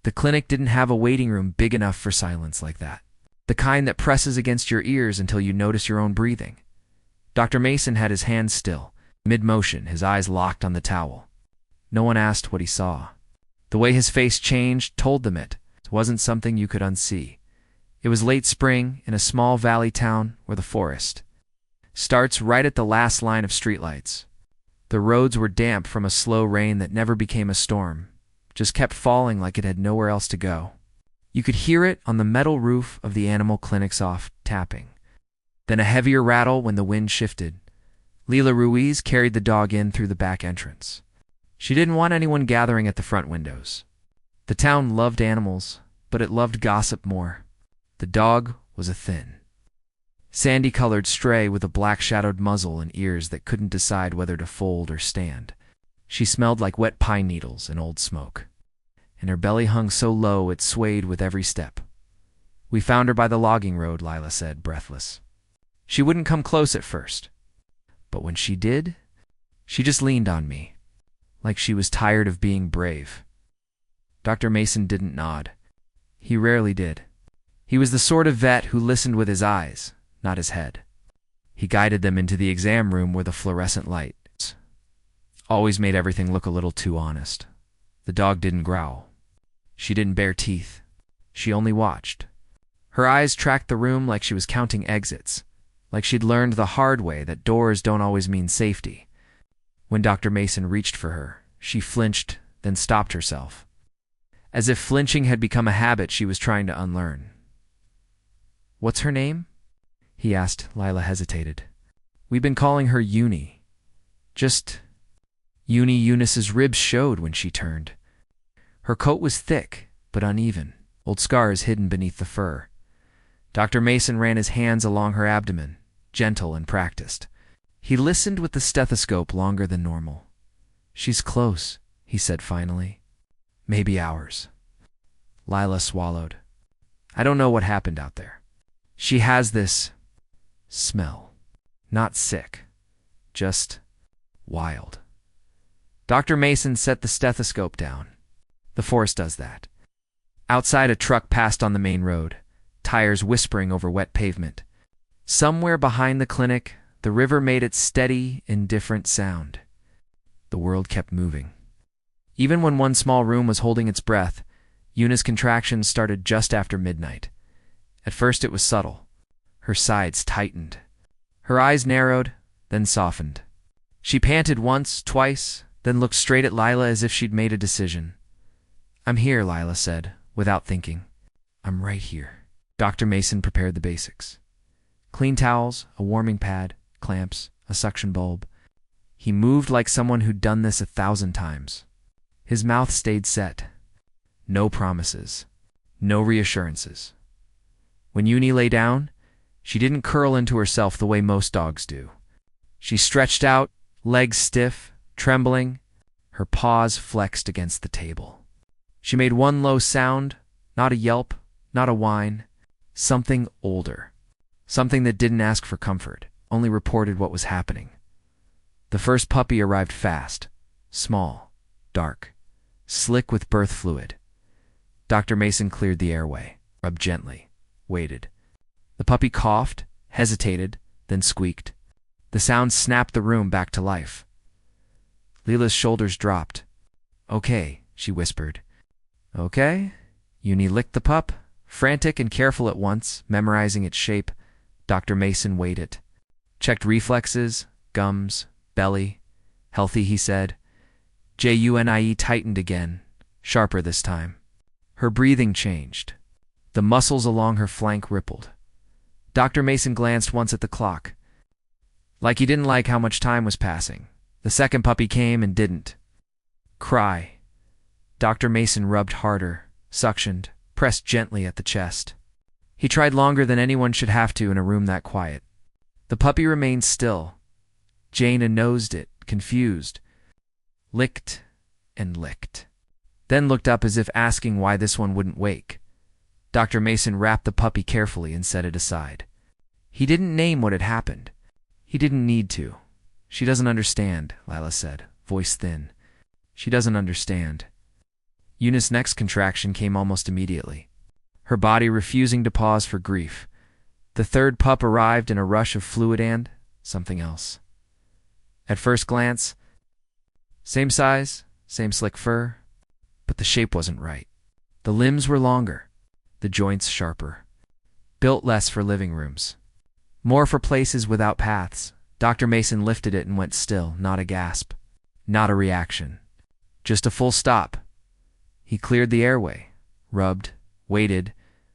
The clinic didn't have a waiting room big enough for silence like that. The kind that presses against your ears until you notice your own breathing. Dr. Mason had his hands still, mid-motion, his eyes locked on the towel. No one asked what he saw. The way his face changed told them it. It wasn't something you could unsee. It was late spring in a small valley town where the forest starts right at the last line of streetlights. The roads were damp from a slow rain that never became a storm, just kept falling like it had nowhere else to go. You could hear it on the metal roof of the animal clinic's off tapping. Then a heavier rattle when the wind shifted. Leila Ruiz carried the dog in through the back entrance. She didn't want anyone gathering at the front windows. The town loved animals, but it loved gossip more. The dog was a thin, sandy-colored stray with a black-shadowed muzzle and ears that couldn't decide whether to fold or stand. She smelled like wet pine needles and old smoke, and her belly hung so low it swayed with every step. "We found her by the logging road," Lila said, breathless. "She wouldn't come close at first, but when she did, she just leaned on me, like she was tired of being brave." Dr. Mason didn't nod. He rarely did. He was the sort of vet who listened with his eyes, not his head. He guided them into the exam room where the fluorescent lights always made everything look a little too honest. The dog didn't growl. She didn't bare teeth. She only watched. Her eyes tracked the room like she was counting exits, like she'd learned the hard way that doors don't always mean safety. When Dr. Mason reached for her, she flinched, then stopped herself, as if flinching had become a habit she was trying to unlearn. "What's her name?" he asked. Lila hesitated. "We've been calling her Uni. Just Uni." Eunice's ribs showed when she turned. Her coat was thick, but uneven, old scars hidden beneath the fur. Dr. Mason ran his hands along her abdomen, gentle and practiced. He listened with the stethoscope longer than normal. "She's close," he said finally. "Maybe hours." Lila swallowed. "I don't know what happened out there. She has this smell. Not sick. Just wild." Dr. Mason set the stethoscope down. The forest does that. Outside, a truck passed on the main road, tires whispering over wet pavement. Somewhere behind the clinic, the river made its steady, indifferent sound. The world kept moving. Even when one small room was holding its breath, Yuna's contractions started just after midnight. At first it was subtle. Her sides tightened. Her eyes narrowed, then softened. She panted once, twice, then looked straight at Lila as if she'd made a decision. "I'm here," Lila said, without thinking. "I'm right here." Dr. Mason prepared the basics. Clean towels, a warming pad, clamps, a suction bulb. He moved like someone who'd done this 1,000 times. His mouth stayed set. No promises. No reassurances. When Uni lay down, she didn't curl into herself the way most dogs do. She stretched out, legs stiff, trembling, her paws flexed against the table. She made one low sound, not a yelp, not a whine, something older, something that didn't ask for comfort, only reported what was happening. The first puppy arrived fast, small, dark, slick with birth fluid. Dr. Mason cleared the airway, rubbed gently, waited. The puppy coughed, hesitated, then squeaked. The sound snapped the room back to life. Lila's shoulders dropped. "Okay," she whispered. "Okay?" Uni licked the pup, frantic and careful at once, memorizing its shape. Dr. Mason weighed it. Checked reflexes, gums, belly. "Healthy," he said. Juni tightened again, sharper this time. Her breathing changed. The muscles along her flank rippled. Dr. Mason glanced once at the clock. Like he didn't like how much time was passing. The second puppy came and didn't cry. Dr. Mason rubbed harder, suctioned, pressed gently at the chest. He tried longer than anyone should have to in a room that quiet. The puppy remained still. Jaina nosed it, confused. Licked and licked. Then looked up as if asking why this one wouldn't wake. Dr. Mason wrapped the puppy carefully and set it aside. He didn't name what had happened. He didn't need to. "She doesn't understand," Lila said, voice thin. "She doesn't understand." Eunice's next contraction came almost immediately, her body refusing to pause for grief. The third pup arrived in a rush of fluid and something else. At first glance, same size, same slick fur, but the shape wasn't right. The limbs were longer, the joints sharper, built less for living rooms, more for places without paths. Dr. Mason lifted it and went still, not a gasp, not a reaction, just a full stop. He cleared the airway, rubbed, waited.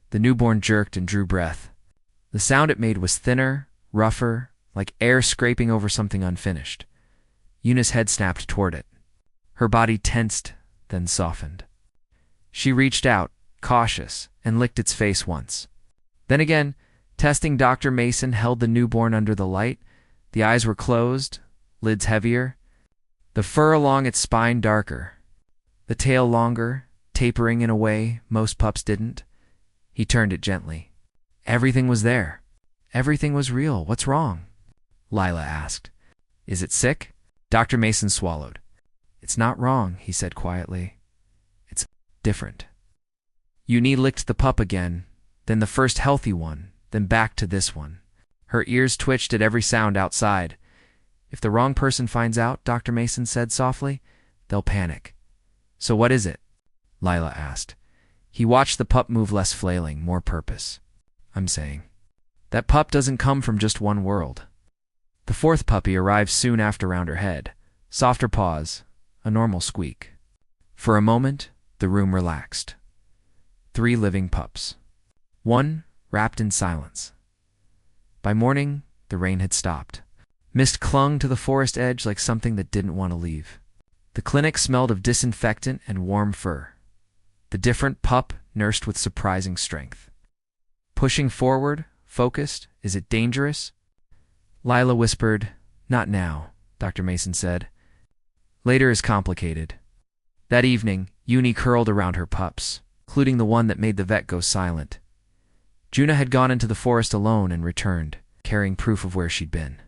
The newborn jerked and drew breath. The sound it made was thinner, rougher, like air scraping over something unfinished. Eunice's head snapped toward it. Her body tensed, then softened. She reached out, cautious, and licked its face once. Then again, testing. Dr. Mason held the newborn under the light. The eyes were closed, lids heavier, the fur along its spine darker, the tail longer, tapering in a way most pups didn't. He turned it gently. Everything was there. Everything was real. What's wrong? Lila asked. Is it sick? Dr. Mason swallowed. It's not wrong, he said quietly. It's different. Euni licked the pup again, then the first healthy one, then back to this one. Her ears twitched at every sound outside. If the wrong person finds out, Dr. Mason said softly, they'll panic. So what is it? Lila asked. He watched the pup move, less flailing, more purpose. I'm saying. That pup doesn't come from just one world. The fourth puppy arrived soon after around her head. Softer paws, a normal squeak. For a moment, the room relaxed. 3 living pups. 1 wrapped in silence. By morning, the rain had stopped. Mist clung to the forest edge like something that didn't want to leave. The clinic smelled of disinfectant and warm fur. The different pup nursed with surprising strength. Pushing forward, focused. Is it dangerous? Lila whispered. Not now, Dr. Mason said. Later is complicated. That evening, Euni curled around her pups, including the one that made the vet go silent. Juna had gone into the forest alone and returned, carrying proof of where she'd been.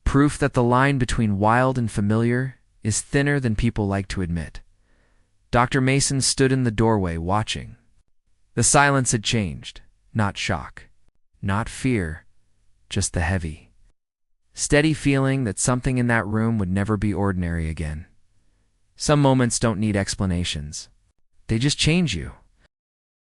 Proof that the line between wild and familiar is thinner than people like to admit. Dr. Mason stood in the doorway, watching. The silence had changed. Not shock, not fear, just the heavy, steady feeling that something in that room would never be ordinary again. Some moments don't need explanations. They just change you.